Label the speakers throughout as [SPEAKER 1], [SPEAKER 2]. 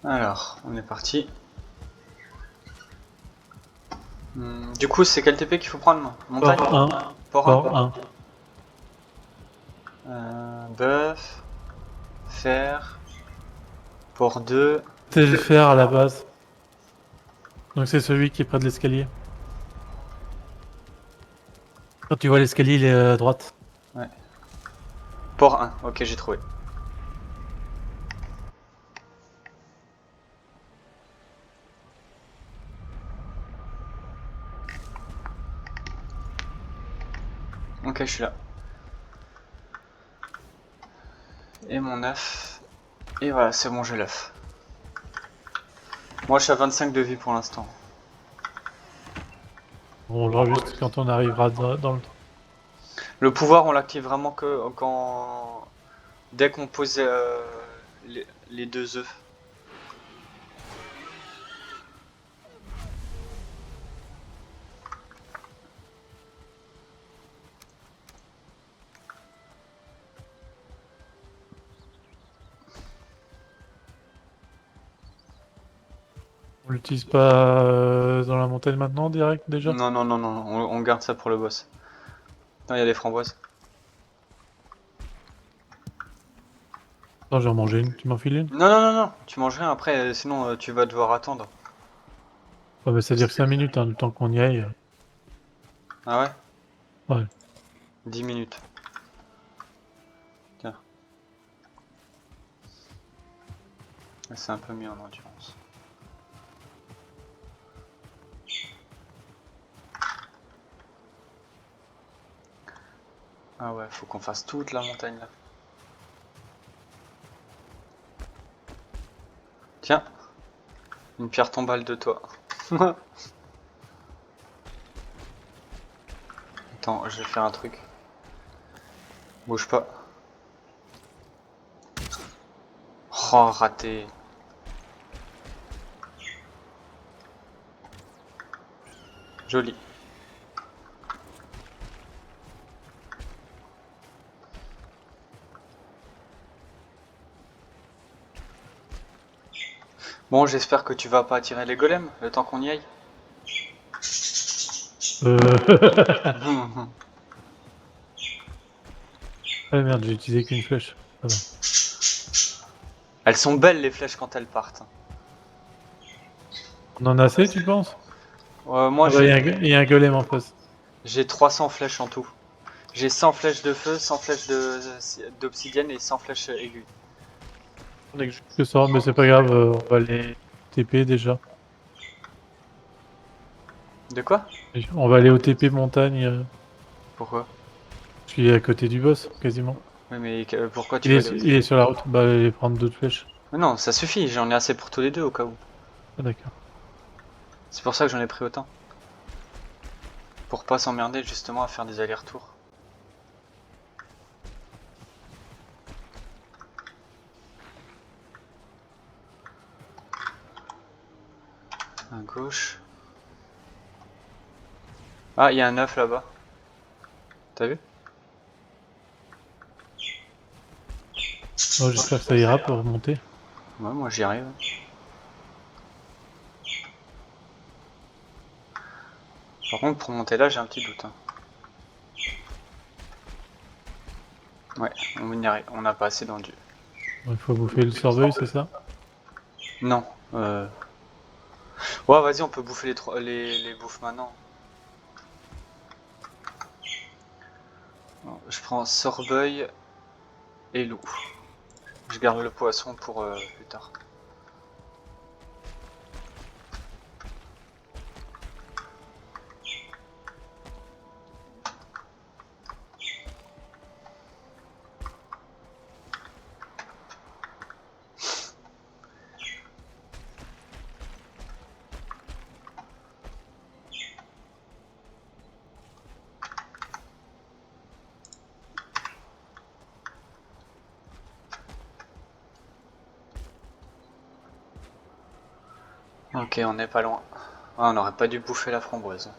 [SPEAKER 1] Alors, on est parti. Du coup, c'est quel TP qu'il faut prendre? Montagne?
[SPEAKER 2] Port 1.
[SPEAKER 1] Port 1.
[SPEAKER 2] Port 1.
[SPEAKER 1] Bœuf. Fer. Port 2.
[SPEAKER 2] C'est le fer à la base. Donc c'est celui qui est près de l'escalier. Quand tu vois l'escalier, il est à droite.
[SPEAKER 1] Ouais. Port 1. Ok, j'ai trouvé. Ok, je suis là. Et mon œuf. Et voilà, c'est bon, j'ai l'œuf. Moi, je suis à 25 de vie pour l'instant.
[SPEAKER 2] On verra juste quand on arrivera dans le...
[SPEAKER 1] Le pouvoir, on l'active vraiment que quand... Dès qu'on pose les deux œufs.
[SPEAKER 2] On l'utilise pas dans la montagne maintenant, direct, déjà?
[SPEAKER 1] Non, non, non, non, on garde ça pour le boss. Attends, il y a des framboises.
[SPEAKER 2] Attends, j'ai remangé une. Tu m'en files une?
[SPEAKER 1] Non, non, non, non, tu manges rien après, sinon tu vas devoir attendre.
[SPEAKER 2] Ouais, bah, ça dure que 5 minutes, hein, le temps qu'on y aille.
[SPEAKER 1] Ah ouais?
[SPEAKER 2] Ouais.
[SPEAKER 1] 10 minutes. Tiens. C'est un peu mieux en endurance. Ah ouais, faut qu'on fasse toute la montagne là. Tiens, une pierre tombale de toi. Attends, je vais faire un truc. Bouge pas. Oh, raté. Joli. Bon, j'espère que tu vas pas attirer les golems le temps qu'on y aille.
[SPEAKER 2] Euh... ah merde, j'ai utilisé qu'une flèche. Voilà.
[SPEAKER 1] Elles sont belles les flèches quand elles partent.
[SPEAKER 2] On en a assez, tu penses?
[SPEAKER 1] Moi
[SPEAKER 2] Ah bah, il y a un golem en face.
[SPEAKER 1] j'ai 300 flèches en tout. J'ai 100 flèches de feu, 100 flèches d'obsidienne et 100 flèches aiguës.
[SPEAKER 2] On est que juste que ça, mais c'est pas grave, on va les TP déjà.
[SPEAKER 1] De quoi?
[SPEAKER 2] On va aller au TP montagne,
[SPEAKER 1] Pourquoi?
[SPEAKER 2] parce qu'il est à côté du boss, quasiment.
[SPEAKER 1] Oui, mais pourquoi tu veux aller au
[SPEAKER 2] Il est
[SPEAKER 1] TP?
[SPEAKER 2] sur la route, bah aller prendre d'autres flèches.
[SPEAKER 1] Mais non, ça suffit, j'en ai assez pour tous les deux au cas où.
[SPEAKER 2] Ah d'accord.
[SPEAKER 1] C'est pour ça que j'en ai pris autant. Pour pas s'emmerder justement à faire des allers-retours. À gauche. Ah, il y a un œuf là-bas. T'as vu?
[SPEAKER 2] Oh, j'espère que ça ira pour remonter.
[SPEAKER 1] Ouais, moi j'y arrive. Par contre, pour monter là, j'ai un petit doute. Hein. Ouais, on y arrive. On n'a pas assez d'endu.
[SPEAKER 2] Il faut bouffer le cerveuil, c'est ça?
[SPEAKER 1] Non. Ouais, vas-y, on peut bouffer les bouffes maintenant. Bon, je prends Sorbeil et loup. Je garde le poisson pour plus tard. Ok, on n'est pas loin. Ah, on n'aurait pas dû bouffer la framboise.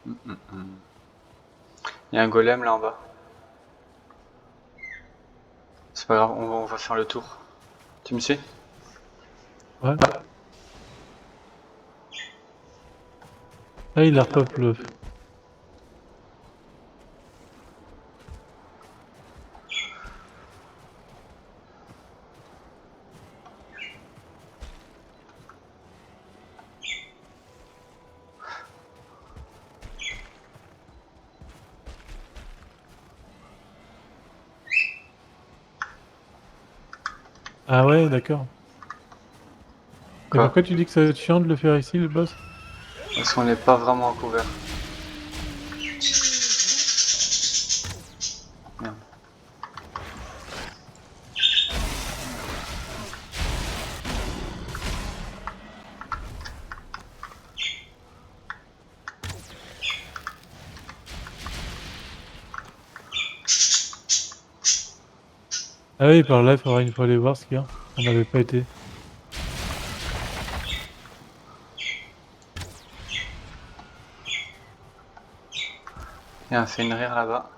[SPEAKER 1] Il y a un golem là en bas. C'est pas grave, on va faire le tour. Tu me suis?
[SPEAKER 2] Ouais. Ah, il a repop le... Ah ouais, d'accord. Et
[SPEAKER 1] Quoi?
[SPEAKER 2] pourquoi tu dis que ça va être chiant de le faire ici, le boss?
[SPEAKER 1] Parce qu'on n'est pas vraiment à couvert. Merde.
[SPEAKER 2] Ah oui, par là, il faudra une fois aller voir ce qu'il y a. On n'avait pas été.
[SPEAKER 1] Il y a un Fenrir là-bas.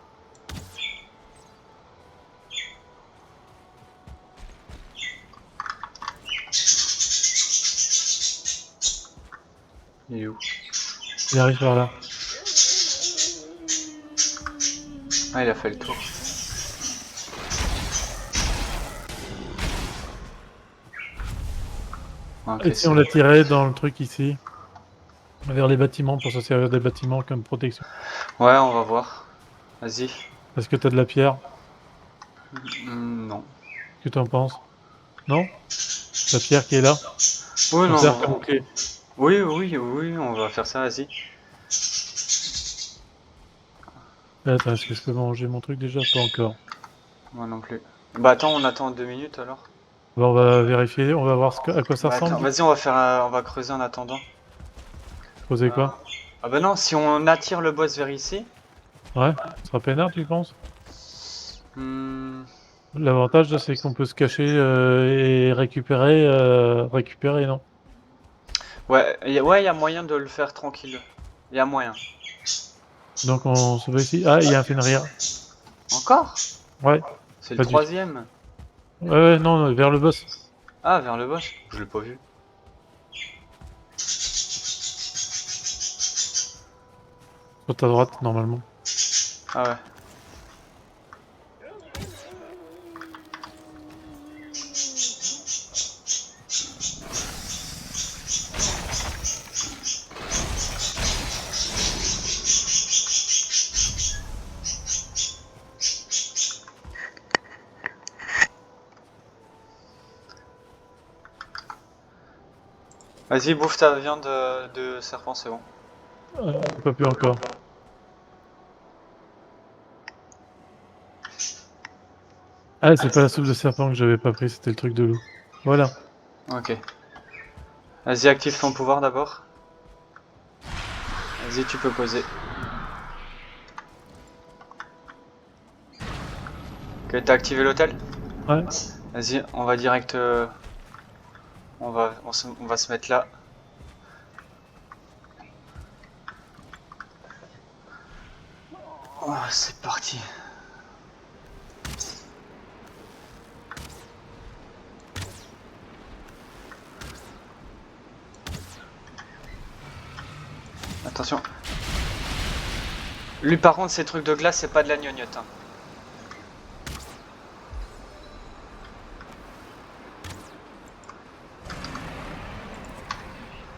[SPEAKER 1] Il est où?
[SPEAKER 2] Il arrive par là.
[SPEAKER 1] Ah, il a fait le tour. Ok,
[SPEAKER 2] Et si on l'a tiré dans le truc ici, vers les bâtiments, pour se servir des bâtiments comme protection?
[SPEAKER 1] Ouais, on va voir. Vas-y.
[SPEAKER 2] Parce que t'as de la pierre,
[SPEAKER 1] Non.
[SPEAKER 2] que t'en penses? Non? La pierre qui est là,
[SPEAKER 1] Oui,
[SPEAKER 2] on
[SPEAKER 1] non,
[SPEAKER 2] sert comme
[SPEAKER 1] non.
[SPEAKER 2] clé.
[SPEAKER 1] Oui, oui, oui, on va faire ça, vas-y.
[SPEAKER 2] Attends, est-ce que je peux manger mon truc déjà? Pas encore.
[SPEAKER 1] Moi non plus. Bah attends, on attend 2 minutes alors.
[SPEAKER 2] Bon, on va vérifier, on va voir à quoi ça
[SPEAKER 1] Bah attends,
[SPEAKER 2] ressemble.
[SPEAKER 1] vas-y, on va faire, on va creuser en attendant.
[SPEAKER 2] Creuser quoi?
[SPEAKER 1] Ah bah non, si on attire le boss vers ici.
[SPEAKER 2] Ouais, ce sera peinard, tu penses?
[SPEAKER 1] Hmm,
[SPEAKER 2] L'avantage, c'est qu'on peut se cacher et récupérer, non?
[SPEAKER 1] ouais, ouais, il y a moyen de le faire tranquille. Il y a moyen.
[SPEAKER 2] Donc on se va ici. Ah, il y a un Fenrir.
[SPEAKER 1] Encore?
[SPEAKER 2] Ouais,
[SPEAKER 1] C'est le
[SPEAKER 2] pas du tout.
[SPEAKER 1] troisième.
[SPEAKER 2] Ouais, ouais, non, vers le boss.
[SPEAKER 1] Ah, vers le boss? Je l'ai pas vu.
[SPEAKER 2] Sur ta droite, normalement.
[SPEAKER 1] Ah ouais. Vas-y, bouffe ta viande de serpent, c'est bon.
[SPEAKER 2] Pas pu encore. Ah, c'est pas la soupe de serpent que j'avais pas pris, c'était le truc de loup. Voilà.
[SPEAKER 1] Ok. Vas-y, active ton pouvoir d'abord. Vas-y, tu peux poser. Ok, t'as activé l'hôtel?
[SPEAKER 2] Ouais.
[SPEAKER 1] Vas-y, on va direct. On va se mettre là. Oh, c'est parti. Attention. Lui, par contre, ces trucs de glace, c'est pas de la gnognotte. Hein.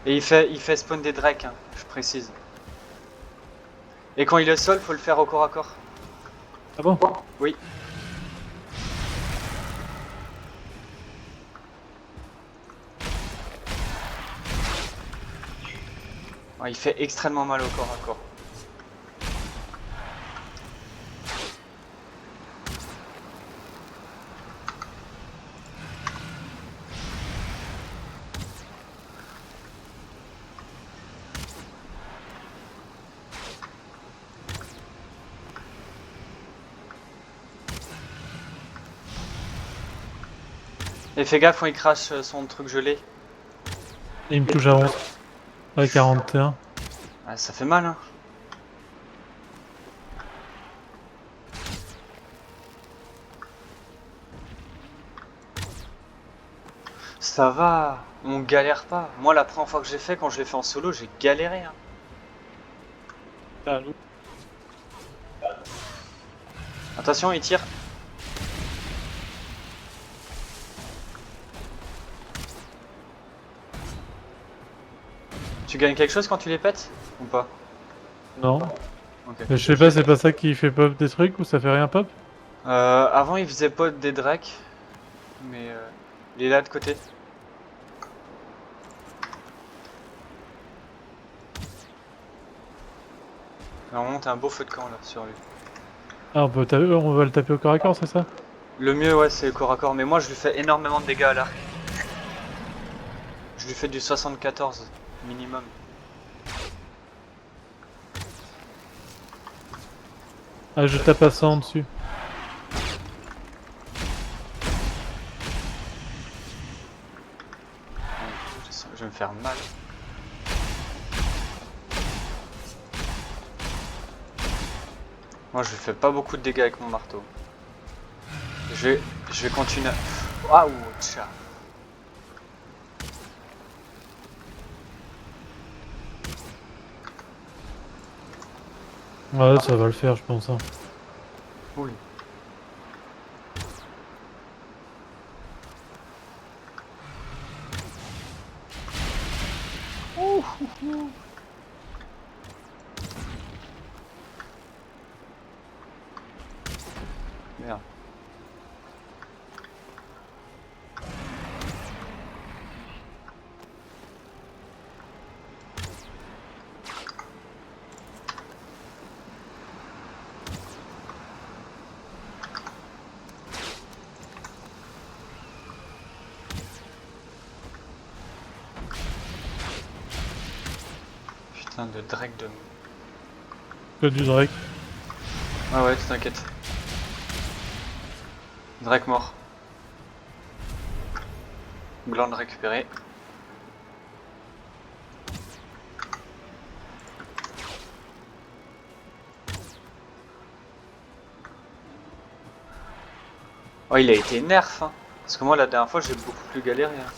[SPEAKER 1] Et il fait spawn des drakes, hein, je précise. Et quand il est au sol, faut le faire au corps à corps.
[SPEAKER 2] Ah bon?
[SPEAKER 1] Oui. Ouais, il fait extrêmement mal au corps à corps. Et fais gaffe quand il crache son truc gelé.
[SPEAKER 2] Et il me touche à 11. À 41.
[SPEAKER 1] Ah, ça fait mal, hein. Ça va. On galère pas. Moi, la première fois que j'ai fait, quand je l'ai fait en solo, j'ai galéré. Hein.
[SPEAKER 2] Ah,
[SPEAKER 1] Attention, il tire. Tu gagnes quelque chose quand tu les pètes ou pas?
[SPEAKER 2] non.
[SPEAKER 1] Ok.
[SPEAKER 2] Mais je sais pas, c'est pas ça qui fait pop des trucs ou ça fait rien pop?
[SPEAKER 1] Avant, il faisait pas des drakes, mais il est là de côté. Normalement, t'as un beau feu de camp là sur lui.
[SPEAKER 2] Ah, on va le taper au corps à corps, c'est ça?
[SPEAKER 1] Le mieux, ouais, c'est le corps à corps, mais moi je lui fais énormément de dégâts à l'arc. Je lui fais du 74 minimum.
[SPEAKER 2] Ah, je tape à 100 dessus.
[SPEAKER 1] Je vais me faire mal. Moi je lui fais pas beaucoup de dégâts avec mon marteau. Je vais continuer. Waouh, tcha.
[SPEAKER 2] Ouais, ça va le faire, je pense. Hein.
[SPEAKER 1] Oui. Merde. Putain de Drake de...
[SPEAKER 2] Que du Drake.
[SPEAKER 1] Ah ouais, t'inquiète. Drake mort. Glande récupérée. Oh, il a été nerf, hein. Parce que moi, la dernière fois, j'ai beaucoup plus galéré. Hein.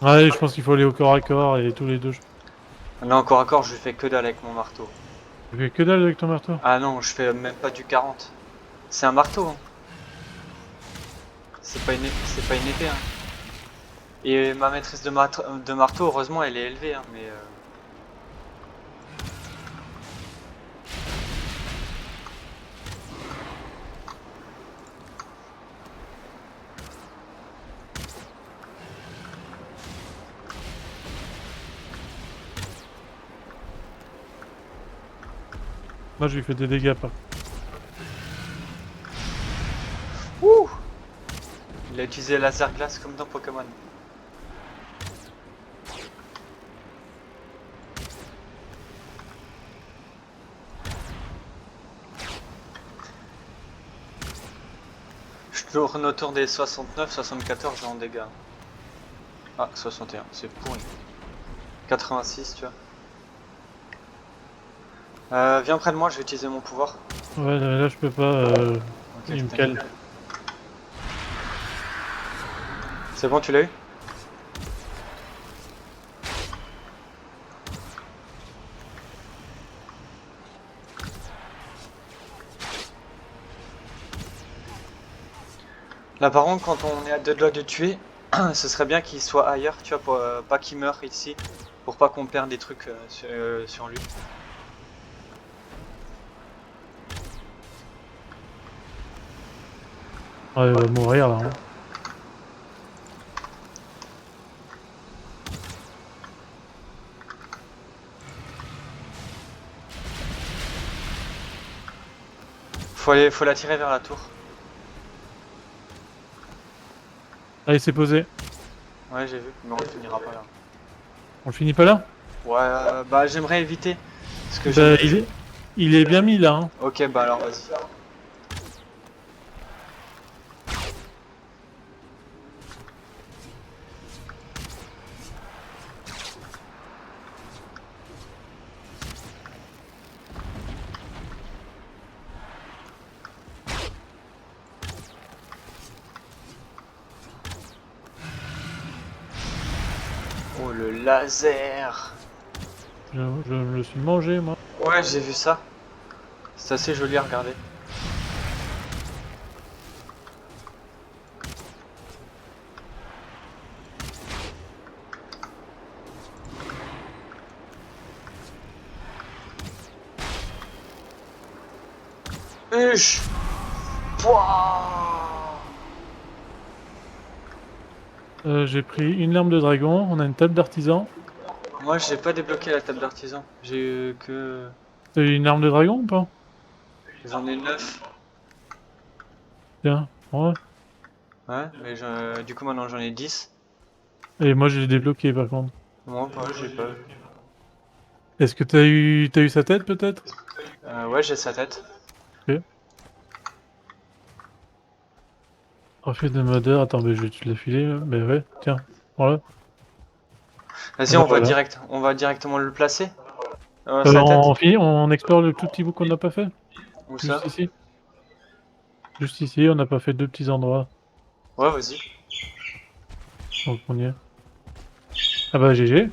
[SPEAKER 2] Ouais, je pense qu'il faut aller au corps à corps et tous les deux.
[SPEAKER 1] Là, encore à corps, je lui fais que dalle avec mon marteau.
[SPEAKER 2] Tu fais que dalle avec ton marteau?
[SPEAKER 1] Ah non, je fais même pas du 40. C'est un marteau, hein. C'est pas une épée, hein. Et ma maîtrise de marteau, heureusement, elle est élevée, hein, mais...
[SPEAKER 2] Moi, je lui fais des dégâts, pas.
[SPEAKER 1] Ouh! Il a utilisé laser glace comme dans Pokémon. Je tourne autour des 69, 74 en dégâts. Ah, 61, c'est pourri. 86, tu vois. Viens près de moi, je vais utiliser mon pouvoir.
[SPEAKER 2] Ouais, là, je peux pas.
[SPEAKER 1] Ok,
[SPEAKER 2] Il me
[SPEAKER 1] t'inquiète.
[SPEAKER 2] cale.
[SPEAKER 1] C'est bon, tu l'as eu? Là par contre, quand on est à deux doigts de tuer, ce serait bien qu'il soit ailleurs, tu vois, pour pas qu'il meure ici, pour pas qu'on perde des trucs sur lui.
[SPEAKER 2] Ouais, il va mourir là. Hein.
[SPEAKER 1] Faut l'attirer vers la tour.
[SPEAKER 2] Ah, il s'est posé.
[SPEAKER 1] Ouais, j'ai vu, mais on ne finira pas là.
[SPEAKER 2] On le finit pas là?
[SPEAKER 1] Ouais, bah j'aimerais éviter. Parce que
[SPEAKER 2] Bah, il est bien mis là. Hein.
[SPEAKER 1] Ok, bah alors vas-y. Oh le laser.
[SPEAKER 2] Je me le suis mangé, moi.
[SPEAKER 1] Ouais, j'ai vu ça. C'est assez joli à regarder. Huch. Pouah.
[SPEAKER 2] J'ai pris une larme de dragon, on a une table d'artisan.
[SPEAKER 1] Moi, j'ai pas débloqué la table d'artisan. J'ai eu que...
[SPEAKER 2] T'as eu une arme de dragon ou pas?
[SPEAKER 1] J'en ai 9.
[SPEAKER 2] Tiens, ouais.
[SPEAKER 1] Ouais, mais du coup, maintenant, j'en ai 10.
[SPEAKER 2] Et moi, je l'ai débloqué par contre.
[SPEAKER 1] Moi, pas, j'ai pas.
[SPEAKER 2] Est-ce que t'as eu sa tête peut-être?
[SPEAKER 1] Ouais, j'ai sa tête.
[SPEAKER 2] Ok. Reflet de modeur, attends, mais je vais te la filer, mais ouais, tiens, voilà.
[SPEAKER 1] Vas-y,
[SPEAKER 2] Ah bah voilà.
[SPEAKER 1] on va directement le placer. Sa
[SPEAKER 2] Alors
[SPEAKER 1] tête.
[SPEAKER 2] on explore le tout petit bout qu'on n'a pas fait?
[SPEAKER 1] Où ça?
[SPEAKER 2] Juste ici. Juste ici, on n'a pas fait deux petits endroits.
[SPEAKER 1] Ouais, vas-y.
[SPEAKER 2] Donc on y est. Ah bah GG.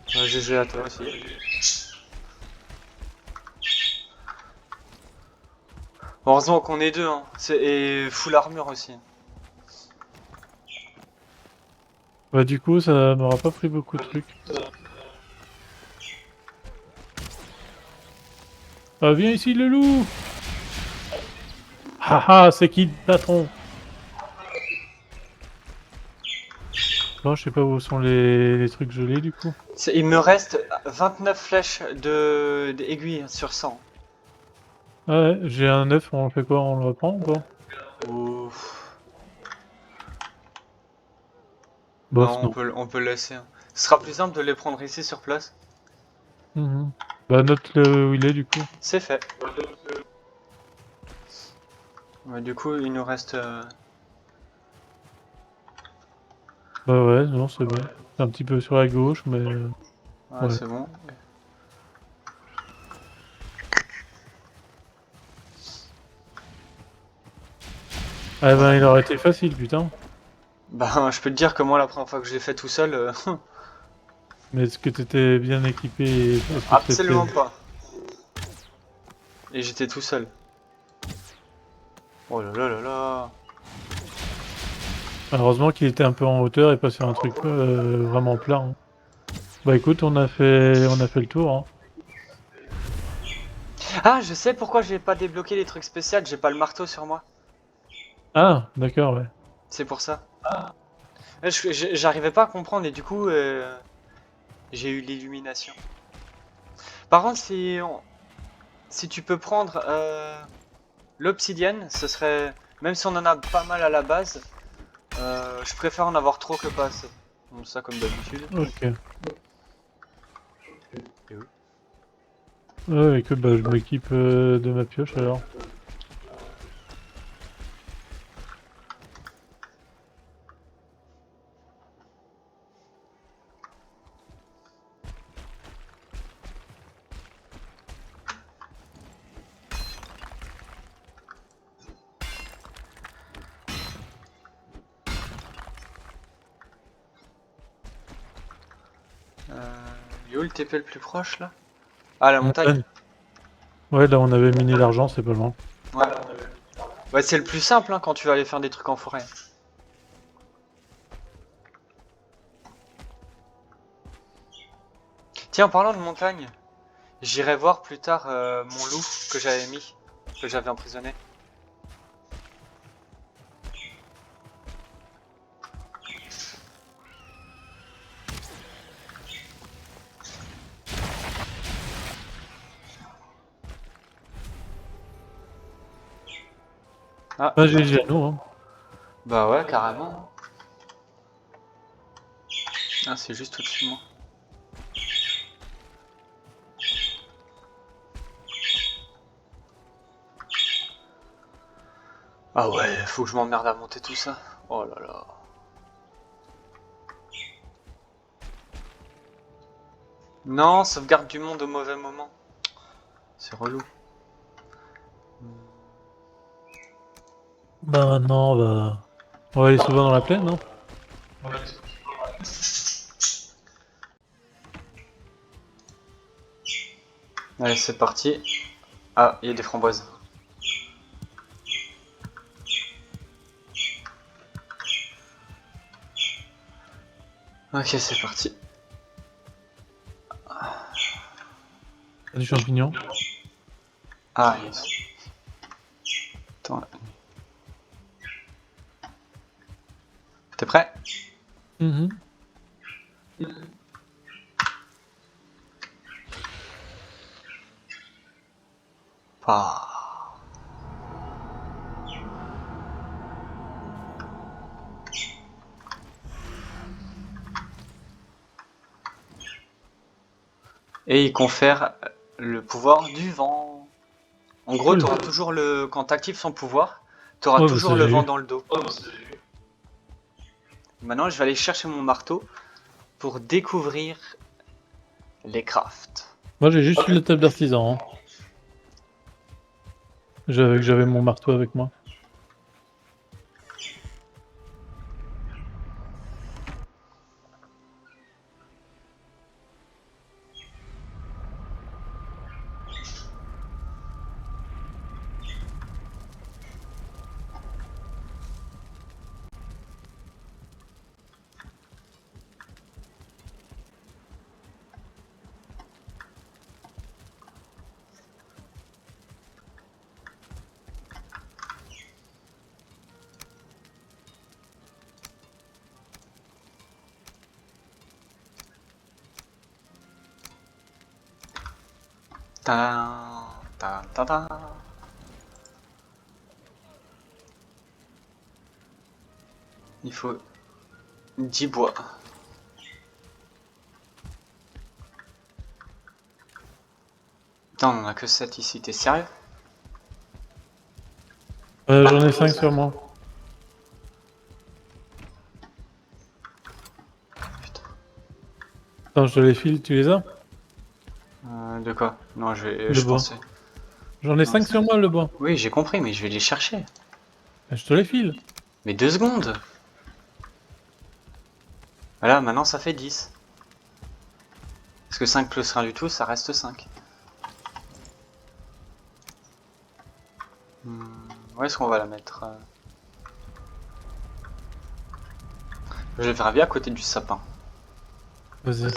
[SPEAKER 1] GG à toi aussi. Heureusement qu'on est deux, hein. Et full armure aussi.
[SPEAKER 2] Bah du coup, ça m'aura pas pris beaucoup de trucs. Ah viens ici le loup! Haha, c'est qui le patron? Bon, je sais pas où sont les trucs gelés du coup.
[SPEAKER 1] Il me reste 29 flèches d'aiguilles sur 100.
[SPEAKER 2] Ah ouais, j'ai un œuf, on fait quoi? On le reprend ou pas?
[SPEAKER 1] Ouf.
[SPEAKER 2] Bof,
[SPEAKER 1] Non,
[SPEAKER 2] non.
[SPEAKER 1] on peut le laisser, hein. Ce sera plus simple de les prendre ici sur place.
[SPEAKER 2] Mhm. Bah note-le où il est du coup.
[SPEAKER 1] C'est fait. Ouais, du coup, il nous reste...
[SPEAKER 2] Bah ouais, non, c'est bon. C'est un petit peu sur la gauche, mais
[SPEAKER 1] Ouais,
[SPEAKER 2] ouais.
[SPEAKER 1] c'est bon.
[SPEAKER 2] Ah ben, il aurait été facile, putain.
[SPEAKER 1] Ben, je peux te dire que moi, la première fois que je l'ai fait tout seul,
[SPEAKER 2] Mais est-ce que t'étais bien équipé et est-ce que t'étais...
[SPEAKER 1] absolument pas. Et j'étais tout seul. Oh là là là là.
[SPEAKER 2] Heureusement qu'il était un peu en hauteur et pas sur un truc vraiment plat, hein. Bah écoute, on a fait le tour, hein.
[SPEAKER 1] Ah, je sais pourquoi j'ai pas débloqué les trucs spéciaux, j'ai pas le marteau sur moi.
[SPEAKER 2] Ah, d'accord, ouais.
[SPEAKER 1] C'est pour ça. J'arrivais pas à comprendre et du coup, j'ai eu l'illumination. Par contre, si tu peux prendre l'obsidienne, ce serait... Même si on en a pas mal à la base, je préfère en avoir trop que pas assez. Bon, ça comme d'habitude.
[SPEAKER 2] Ok.
[SPEAKER 1] Et oui.
[SPEAKER 2] Ouais, écoute, bah je m'équipe de ma pioche alors.
[SPEAKER 1] Il est où le TP le plus proche là? Ah, la montagne.
[SPEAKER 2] Montagne. Ouais, là on avait miné l'argent, c'est pas loin.
[SPEAKER 1] Ouais. Ouais, c'est le plus simple hein, quand tu vas aller faire des trucs en forêt. Tiens, en parlant de montagne, j'irai voir plus tard mon loup que j'avais mis, que j'avais emprisonné. Ah,
[SPEAKER 2] Bah GG à nous, hein.
[SPEAKER 1] bah ouais, carrément. Ah, c'est juste au-dessus de moi. Ah ouais, faut que je m'emmerde à monter tout ça. Oh là là. Non, sauvegarde du monde au mauvais moment. C'est relou.
[SPEAKER 2] Bah maintenant, on va aller souvent dans la plaine, non?
[SPEAKER 1] Allez, c'est parti. Ah, il y a des framboises. Ok, c'est parti.
[SPEAKER 2] Du champignon.
[SPEAKER 1] Ah, yes. Attends. T'es prêt?
[SPEAKER 2] Mhm.
[SPEAKER 1] Pas. Et il confère le pouvoir du vent. En gros,
[SPEAKER 2] Cool.
[SPEAKER 1] t'auras toujours le. Quand t'actives son pouvoir, t'auras
[SPEAKER 2] Ouais, bah ça
[SPEAKER 1] toujours le
[SPEAKER 2] j'ai
[SPEAKER 1] vent
[SPEAKER 2] eu.
[SPEAKER 1] dans le dos. Maintenant, je vais aller chercher mon marteau pour découvrir les crafts.
[SPEAKER 2] Moi j'ai juste eu la table d'artisan. Hein. J'avais mon marteau avec moi.
[SPEAKER 1] Tadam, tadam, tadam. Il faut 10 bois. Putain, on en a que 7 ici, t'es sérieux?
[SPEAKER 2] J'en ai 5 sur moi.
[SPEAKER 1] Putain.
[SPEAKER 2] Attends, je te les file, tu les as?
[SPEAKER 1] De quoi? Non,
[SPEAKER 2] Le
[SPEAKER 1] je
[SPEAKER 2] bois.
[SPEAKER 1] pensais.
[SPEAKER 2] J'en ai
[SPEAKER 1] Non,
[SPEAKER 2] 5 sur moi, le bois.
[SPEAKER 1] oui, j'ai compris, mais je vais les chercher.
[SPEAKER 2] Je te les file.
[SPEAKER 1] Mais 2 secondes! Voilà, maintenant ça fait 10. Parce que 5 plus rien du tout, ça reste 5. Où est-ce qu'on va la mettre? Je vais faire bien à côté du sapin.
[SPEAKER 2] Vas-y.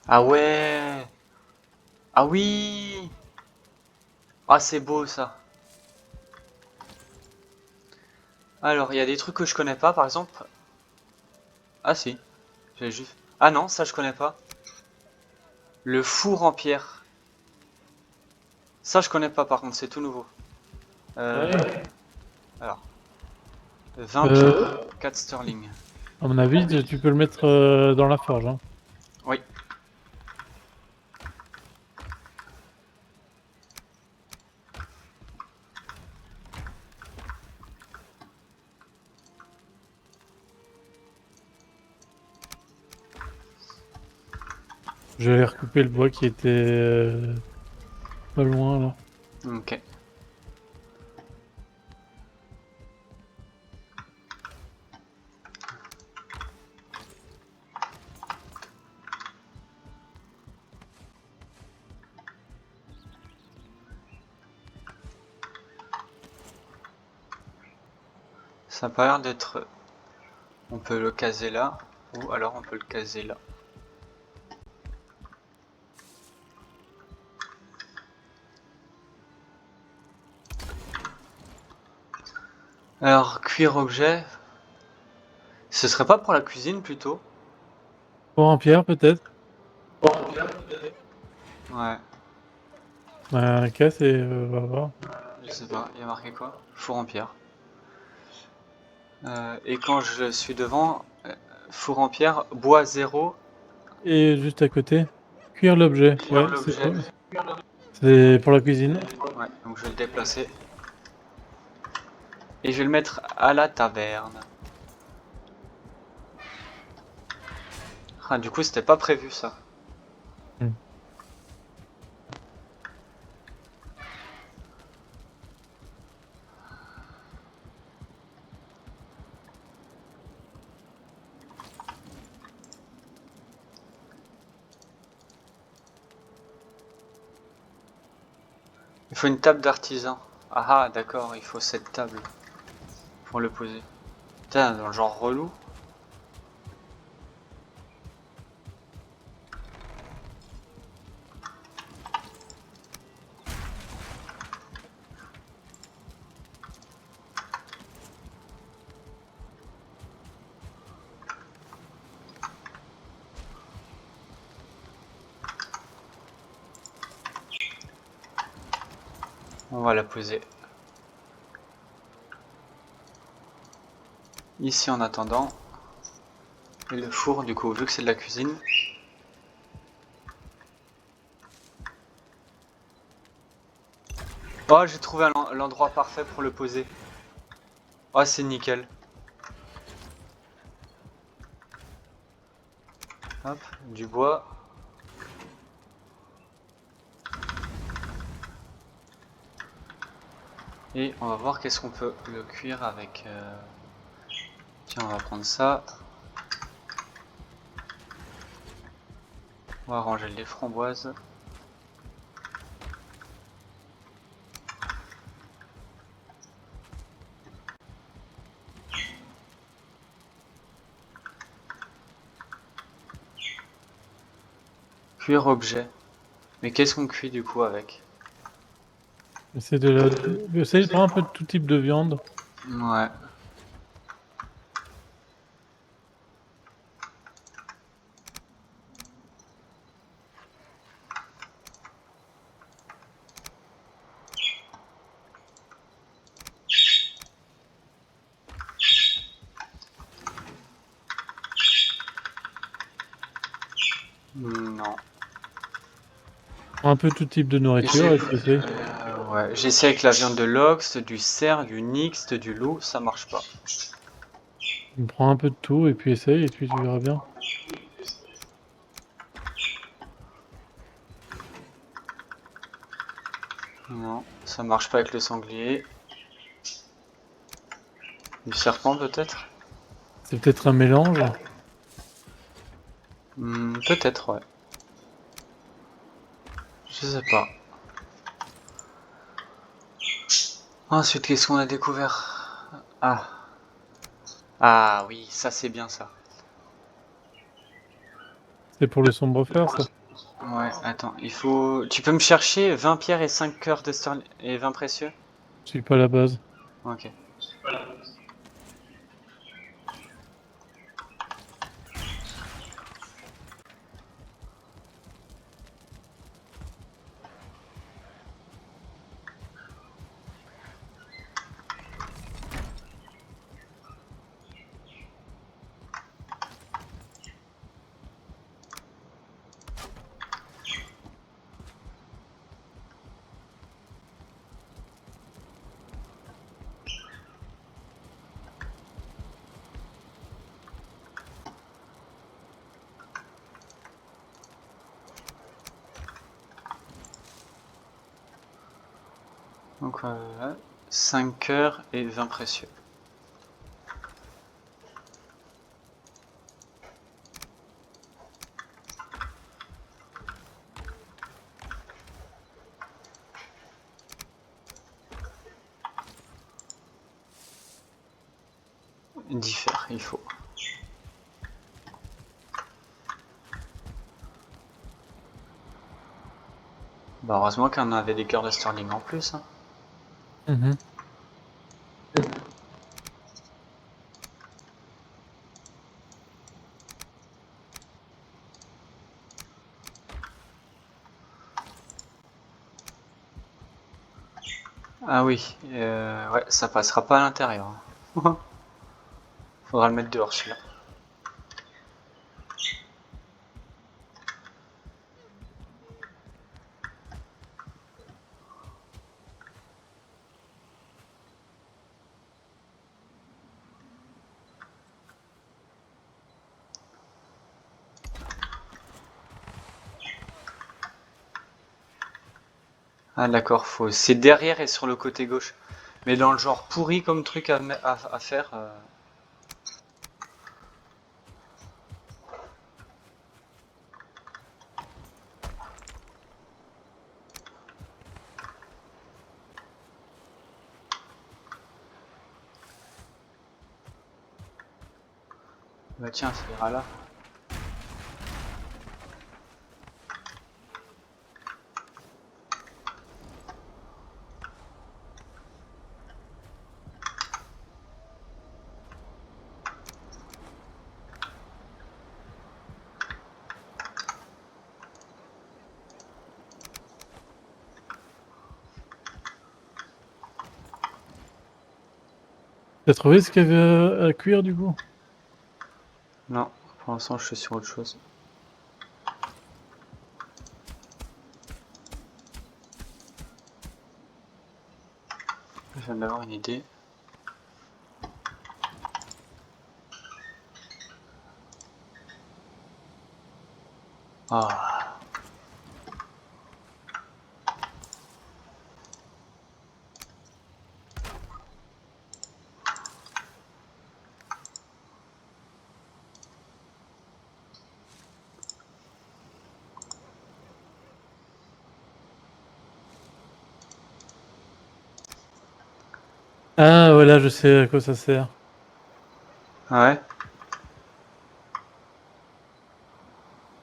[SPEAKER 1] Ah ouais! Ah oui! Ah, c'est beau ça. Alors, il y a des trucs que je connais pas, par exemple. Ah si, j'ai juste. Ah non, ça je connais pas. Le four en pierre. Ça je connais pas, par contre, c'est tout nouveau.
[SPEAKER 2] Ouais.
[SPEAKER 1] Alors, 20
[SPEAKER 2] Euh,
[SPEAKER 1] pierres, 4 sterling.
[SPEAKER 2] à mon avis, tu peux le mettre dans la forge. Hein.
[SPEAKER 1] Oui.
[SPEAKER 2] Je vais aller recouper le bois qui était pas loin là.
[SPEAKER 1] Ok. Ça a pas l'air d'être. On peut le caser là, ou alors on peut le caser là. Alors, cuire objet. Ce serait pas pour la cuisine plutôt?
[SPEAKER 2] Bois en pierre peut-être.
[SPEAKER 1] Ouais,
[SPEAKER 2] Casse et va voir.
[SPEAKER 1] je sais pas, il y a marqué quoi? Four en pierre. Et quand je suis devant, four en pierre, bois 0,
[SPEAKER 2] Et juste à côté, cuire l'objet.
[SPEAKER 1] cuire
[SPEAKER 2] Ouais,
[SPEAKER 1] l'objet.
[SPEAKER 2] c'est pour la cuisine.
[SPEAKER 1] Ouais, donc je vais le déplacer. Et je vais le mettre à la taverne. Ah, du coup, c'était pas prévu ça.
[SPEAKER 2] Hmm.
[SPEAKER 1] Il faut une table d'artisan. Ah d'accord, il faut cette table pour le poser. Putain, dans le genre relou. On va la poser ici en attendant. Et le four, du coup, vu que c'est de la cuisine. Oh, j'ai trouvé l'endroit parfait pour le poser. Oh, c'est nickel. Hop, du bois. Et on va voir qu'est-ce qu'on peut le cuire avec... Tiens, on va prendre ça. On va ranger les framboises. Cuire objet. Mais qu'est-ce qu'on cuit du coup avec?
[SPEAKER 2] Essaye de prendre un peu de tout type de viande.
[SPEAKER 1] Ouais. Non.
[SPEAKER 2] Prends un peu tout type de nourriture et puis essaye.
[SPEAKER 1] Ouais, j'essaie avec la viande de l'ox, du cerf, du nix, du loup, ça marche pas.
[SPEAKER 2] Prends un peu de tout et puis essaye et puis tu verras bien.
[SPEAKER 1] Non, ça marche pas avec le sanglier. Du serpent peut-être?
[SPEAKER 2] C'est peut-être un mélange.
[SPEAKER 1] Peut-être, ouais. Je sais pas. Ensuite, qu'est-ce qu'on a découvert? Ah. Ah oui, ça c'est bien ça.
[SPEAKER 2] C'est pour le sombre-fer, ça.
[SPEAKER 1] Ouais, attends, il faut... Tu peux me chercher 20 pierres et 5 cœurs de sterling et 20 précieux?
[SPEAKER 2] Je suis pas la base.
[SPEAKER 1] Ok. Donc 5 cœurs et 20 précieux. Diffère, il faut. Bah heureusement qu'on avait des cœurs de sterling en plus. Hein.
[SPEAKER 2] Mhm.
[SPEAKER 1] Ah oui, ouais, ça passera pas à l'intérieur. Hein. Faudra le mettre dehors celui-là. Ah d'accord, faut... c'est derrière et sur le côté gauche. Mais dans le genre pourri comme truc à faire. Bah tiens, ça ira là.
[SPEAKER 2] T'as trouvé ce qu'il y avait à cuire du coup?
[SPEAKER 1] Non, pour l'instant je suis sur autre chose. Je viens d'avoir une idée. Ah.
[SPEAKER 2] Ah voilà, je sais à quoi ça sert.
[SPEAKER 1] Ouais.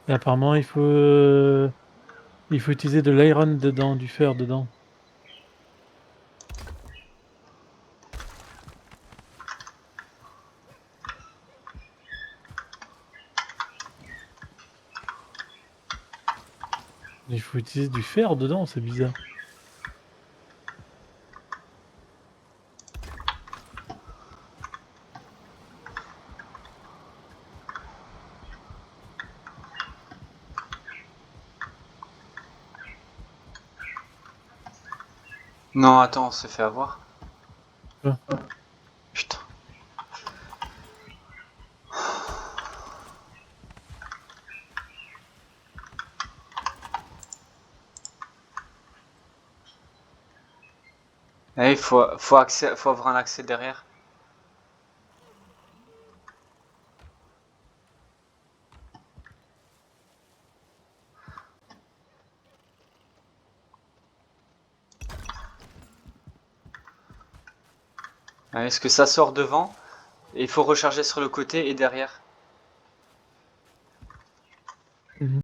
[SPEAKER 2] Et apparemment, il faut utiliser de l'iron dedans, du fer dedans. Il faut utiliser du fer dedans, c'est bizarre.
[SPEAKER 1] Non, attends, on s'est fait avoir.
[SPEAKER 2] Ah.
[SPEAKER 1] Putain. Eh, faut avoir un accès derrière. Ouais, est-ce que ça sort devant? Et il faut recharger sur le côté et derrière.